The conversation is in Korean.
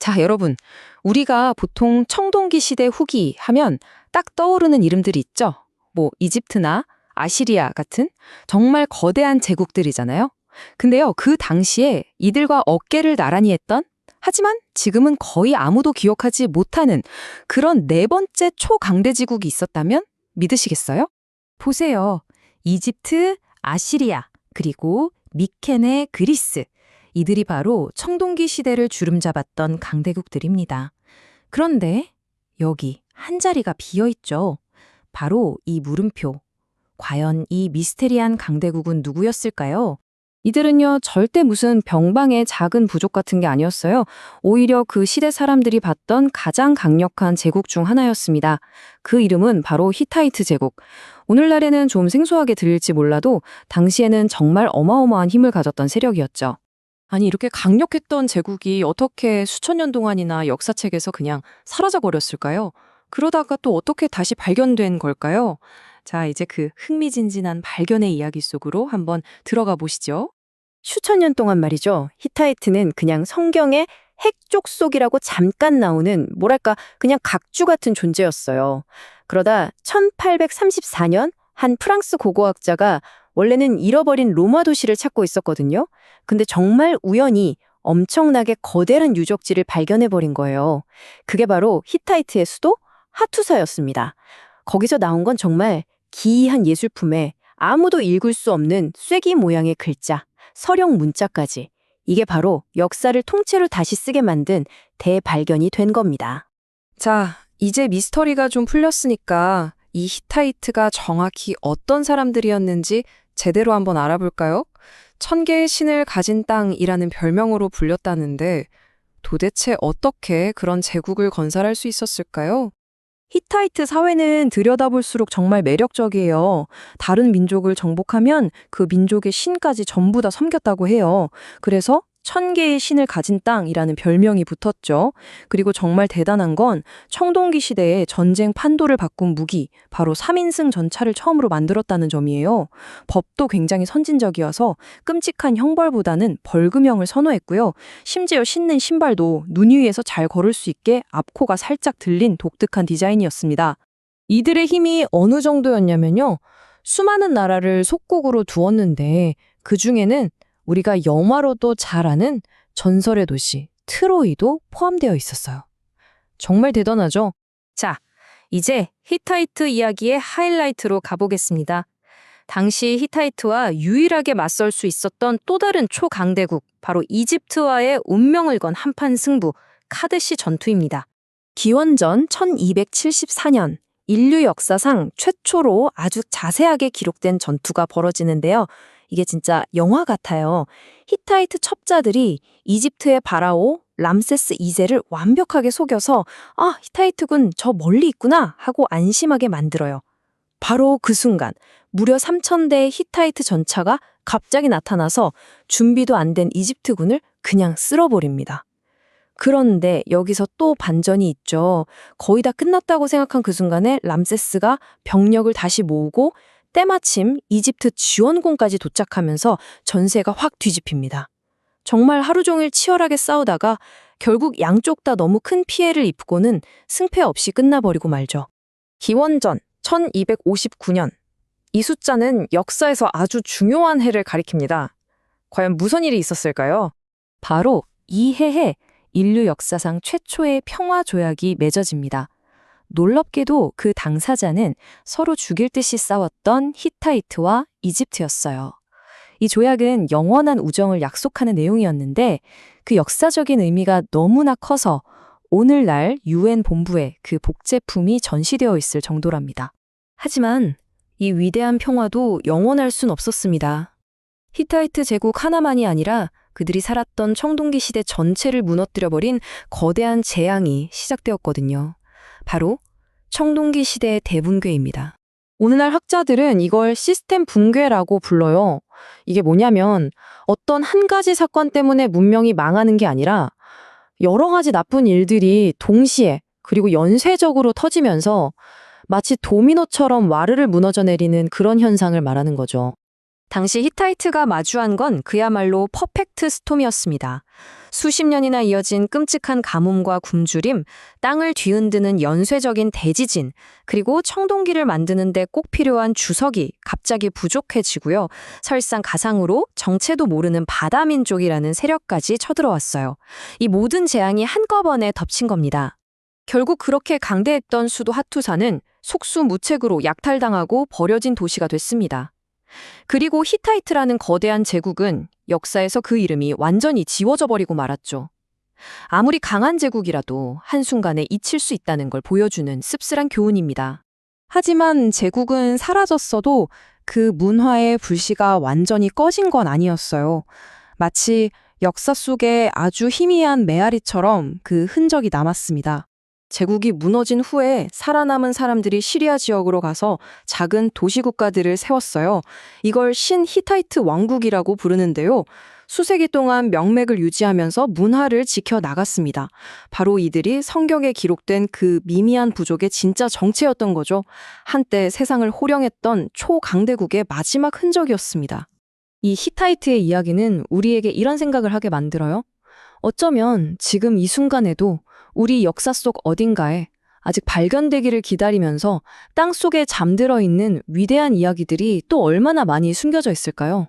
자, 여러분. 우리가 보통 청동기 시대 후기 하면 딱 떠오르는 이름들이 있죠? 뭐, 이집트나 아시리아 같은 정말 거대한 제국들이잖아요. 근데요, 그 당시에 이들과 어깨를 나란히 했던 하지만 지금은 거의 아무도 기억하지 못하는 그런 네 번째 초강대지국이 있었다면 믿으시겠어요? 보세요. 이집트, 아시리아, 그리고 미케네, 그리스. 이들이 바로 청동기 시대를 주름잡았던 강대국들입니다. 그런데 여기 한 자리가 비어있죠. 바로 이 물음표. 과연 이 미스테리한 강대국은 누구였을까요? 이들은요, 절대 무슨 병방의 작은 부족 같은 게 아니었어요. 오히려 그 시대 사람들이 봤던 가장 강력한 제국 중 하나였습니다. 그 이름은 바로 히타이트 제국. 오늘날에는 좀 생소하게 들릴지 몰라도 당시에는 정말 어마어마한 힘을 가졌던 세력이었죠. 아니, 이렇게 강력했던 제국이 어떻게 수천 년 동안이나 역사책에서 그냥 사라져 버렸을까요? 그러다가 또 어떻게 다시 발견된 걸까요? 자, 이제 그 흥미진진한 발견의 이야기 속으로 한번 들어가 보시죠. 수천 년 동안 말이죠. 히타이트는 그냥 성경의 핵족속이라고 잠깐 나오는 뭐랄까 그냥 각주 같은 존재였어요. 그러다 1834년 한 프랑스 고고학자가 원래는 잃어버린 로마 도시를 찾고 있었거든요. 근데 정말 우연히 엄청나게 거대한 유적지를 발견해버린 거예요. 그게 바로 히타이트의 수도 하투사였습니다. 거기서 나온 건 정말 기이한 예술품에 아무도 읽을 수 없는 쐐기 모양의 글자, 서령 문자까지. 이게 바로 역사를 통째로 다시 쓰게 만든 대발견이 된 겁니다. 자, 이제 미스터리가 좀 풀렸으니까 이 히타이트가 정확히 어떤 사람들이었는지 제대로 한번 알아볼까요? 1000개의 신을 가진 땅이라는 별명으로 불렸다는데 도대체 어떻게 그런 제국을 건설할 수 있었을까요? 히타이트 사회는 들여다볼수록 정말 매력적이에요. 다른 민족을 정복하면 그 민족의 신까지 전부 다 섬겼다고 해요. 그래서 1000개의 신을 가진 땅이라는 별명이 붙었죠. 그리고 정말 대단한 건 청동기 시대에 전쟁 판도를 바꾼 무기, 바로 3인승 전차를 처음으로 만들었다는 점이에요. 법도 굉장히 선진적이어서 끔찍한 형벌보다는 벌금형을 선호했고요. 심지어 신는 신발도 눈 위에서 잘 걸을 수 있게 앞코가 살짝 들린 독특한 디자인이었습니다. 이들의 힘이 어느 정도였냐면요. 수많은 나라를 속국으로 두었는데 그 중에는 우리가 영화로도 잘 아는 전설의 도시 트로이도 포함되어 있었어요. 정말 대단하죠? 자, 이제 히타이트 이야기의 하이라이트로 가보겠습니다. 당시 히타이트와 유일하게 맞설 수 있었던 또 다른 초강대국, 바로 이집트와의 운명을 건 한판 승부, 카데시 전투입니다. 기원전 1274년, 인류 역사상 최초로 아주 자세하게 기록된 전투가 벌어지는데요. 이게 진짜 영화 같아요. 히타이트 첩자들이 이집트의 파라오 람세스 2세를 완벽하게 속여서 히타이트군 저 멀리 있구나 하고 안심하게 만들어요. 바로 그 순간 무려 3000대의 히타이트 전차가 갑자기 나타나서 준비도 안 된 이집트군을 그냥 쓸어버립니다. 그런데 여기서 또 반전이 있죠. 거의 다 끝났다고 생각한 그 순간에 람세스가 병력을 다시 모으고 때마침 이집트 지원군까지 도착하면서 전세가 확 뒤집힙니다. 정말 하루 종일 치열하게 싸우다가 결국 양쪽 다 너무 큰 피해를 입고는 승패 없이 끝나버리고 말죠. 기원전 1259년. 이 숫자는 역사에서 아주 중요한 해를 가리킵니다. 과연 무슨 일이 있었을까요? 바로 이 해에 인류 역사상 최초의 평화 조약이 맺어집니다. 놀랍게도 그 당사자는 서로 죽일 듯이 싸웠던 히타이트와 이집트였어요. 이 조약은 영원한 우정을 약속하는 내용이었는데 그 역사적인 의미가 너무나 커서 오늘날 UN 본부에 그 복제품이 전시되어 있을 정도랍니다. 하지만 이 위대한 평화도 영원할 순 없었습니다. 히타이트 제국 하나만이 아니라 그들이 살았던 청동기 시대 전체를 무너뜨려버린 거대한 재앙이 시작되었거든요. 바로 청동기 시대의 대붕괴입니다. 오늘날 학자들은 이걸 시스템 붕괴라고 불러요. 이게 뭐냐면 어떤 한 가지 사건 때문에 문명이 망하는 게 아니라 여러 가지 나쁜 일들이 동시에 그리고 연쇄적으로 터지면서 마치 도미노처럼 와르르 무너져 내리는 그런 현상을 말하는 거죠. 당시 히타이트가 마주한 건 그야말로 퍼펙트 스톰이었습니다. 수십 년이나 이어진 끔찍한 가뭄과 굶주림, 땅을 뒤흔드는 연쇄적인 대지진, 그리고 청동기를 만드는데 꼭 필요한 주석이 갑자기 부족해지고요. 설상가상으로 정체도 모르는 바다민족이라는 세력까지 쳐들어왔어요. 이 모든 재앙이 한꺼번에 덮친 겁니다. 결국 그렇게 강대했던 수도 하투사는 속수무책으로 약탈당하고 버려진 도시가 됐습니다. 그리고 히타이트라는 거대한 제국은 역사에서 그 이름이 완전히 지워져 버리고 말았죠. 아무리 강한 제국이라도 한순간에 잊힐 수 있다는 걸 보여주는 씁쓸한 교훈입니다. 하지만 제국은 사라졌어도 그 문화의 불씨가 완전히 꺼진 건 아니었어요. 마치 역사 속에 아주 희미한 메아리처럼 그 흔적이 남았습니다. 제국이 무너진 후에 살아남은 사람들이 시리아 지역으로 가서 작은 도시국가들을 세웠어요. 이걸 신히타이트 왕국이라고 부르는데요. 수세기 동안 명맥을 유지하면서 문화를 지켜나갔습니다. 바로 이들이 성경에 기록된 그 미미한 부족의 진짜 정체였던 거죠. 한때 세상을 호령했던 초강대국의 마지막 흔적이었습니다. 이 히타이트의 이야기는 우리에게 이런 생각을 하게 만들어요. 어쩌면 지금 이 순간에도 우리 역사 속 어딘가에 아직 발견되기를 기다리면서 땅 속에 잠들어 있는 위대한 이야기들이 또 얼마나 많이 숨겨져 있을까요?